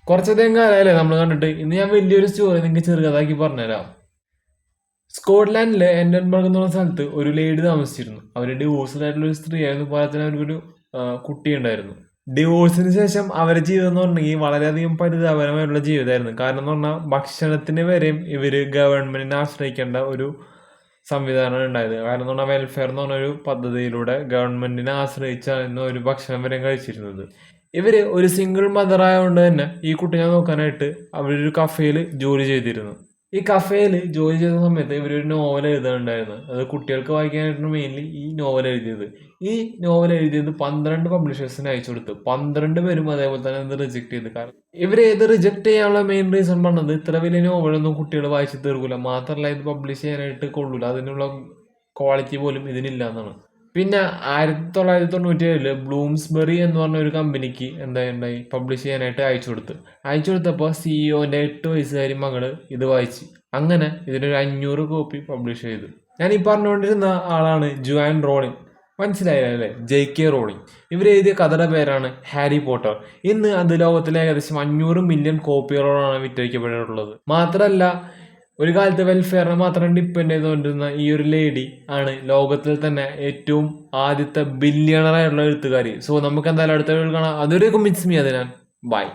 കുറച്ചധികം കാലമല്ലേ നമ്മൾ കണ്ടിട്ട്. ഇന്ന് ഞാൻ വലിയൊരു സ്റ്റോറി നിങ്ങൾക്ക് ചെറുതാക്കി പറഞ്ഞുതരാം. സ്കോട്ട്ലാൻഡിലെ എൻഡൻബർഗ് എന്ന് പറഞ്ഞ സ്ഥലത്ത് ഒരു ലേഡി താമസിച്ചിരുന്നു. അവർ ഡിവോഴ്സ്ഡ് ആയിട്ടുള്ള ഒരു സ്ത്രീ ആയിരുന്നു. പോലെ തന്നെ അവർക്കൊരു കുട്ടി ഉണ്ടായിരുന്നു. ഡിവോഴ്സിന് ശേഷം അവരുടെ ജീവിതം എന്ന് പറഞ്ഞെങ്കിൽ വളരെയധികം പരിതാപകരമായിട്ടുള്ള ജീവിതമായിരുന്നു. കാരണം എന്ന് പറഞ്ഞാൽ ഭക്ഷണത്തിന് വരെയും ഇവര് ഗവൺമെന്റിനെ ആശ്രയിക്കേണ്ട ഒരു സംവിധാനമാണ് ഉണ്ടായത്. കാരണം എന്ന് പറഞ്ഞാൽ വെൽഫെയർ എന്ന് പറഞ്ഞൊരു പദ്ധതിയിലൂടെ ഗവൺമെന്റിനെ ആശ്രയിച്ചായിരുന്നു ഒരു ഭക്ഷണം വരെയും കഴിച്ചിരുന്നത്. ഇവര് ഒരു സിംഗിൾ മദർ ആയതുകൊണ്ട് തന്നെ ഈ കുട്ടിയെ നോക്കാനായിട്ട് അവരൊരു കഫേയിൽ ജോലി ചെയ്തിരുന്നു. ഈ കഫേയിൽ ജോലി ചെയ്ത സമയത്ത് ഇവരൊരു നോവൽ എഴുതുന്നുണ്ടായിരുന്നു. അത് കുട്ടികൾക്ക് വായിക്കാനായിട്ടാണ് മെയിൻലി ഈ നോവൽ എഴുതിയത്. ഈ നോവൽ എഴുതിയത് 12 പബ്ലിഷേഴ്സിന് അയച്ചു കൊടുത്തു. 12 പേരും അതേപോലെ തന്നെ ഇത് റിജക്ട് ചെയ്തു. കാരണം ഇവർ ഏത് റിജക്ട് ചെയ്യാനുള്ള മെയിൻ റീസൺ പറഞ്ഞത് ഇത്ര വലിയ നോവലൊന്നും കുട്ടികൾ വായിച്ചു തീർക്കില്ല, മാത്രമല്ല ഇത് പബ്ലിഷ് ചെയ്യാനായിട്ട് കൊള്ളൂല, അതിനുള്ള ക്വാളിറ്റി പോലും ഇതിനില്ല എന്നാണ്. പിന്നെ 1997 ബ്ലൂംസ്ബെറി എന്ന് പറഞ്ഞ ഒരു കമ്പനിക്ക് എന്തായി പബ്ലിഷ് ചെയ്യാനായിട്ട് അയച്ചു കൊടുത്തപ്പോൾ സിഇഒന്റെ 8 വയസ്സുകാരി മകള് ഇത് വായിച്ച്. അങ്ങനെ ഇതിനൊരു 500 കോപ്പി പബ്ലിഷ് ചെയ്തു. ഞാൻ ഈ പറഞ്ഞുകൊണ്ടിരുന്ന ആളാണ് ജോആൻ റോളിംഗ്. മനസ്സിലായല്ലേ? JK Rowling. ഇവരെഴുതിയ കഥയുടെ പേരാണ് ഹാരി പോട്ടർ. ഇന്ന് അത് ലോകത്തിലെ ഏകദേശം 500 മില്യൺ കോപ്പികളോടാണ് വിറ്റഴിക്കപ്പെട്ടിട്ടുള്ളത്. മാത്രമല്ല, ഒരു കാലത്ത് വെൽഫെയറിനെ മാത്രം ഡിപ്പെൻഡ് ചെയ്തുകൊണ്ടിരുന്ന ഈ ഒരു ലേഡി ആണ് ലോകത്തിൽ തന്നെ ഏറ്റവും ആദ്യത്തെ ബില്യണർ ആയിട്ടുള്ള എഴുത്തുകാരി. സോ നമുക്ക് എന്തായാലും അടുത്ത വീഡിയോയിൽ കാണാം. അതൊരു മിറ്റ്സ് മീ. അതിനാൽ ബൈ.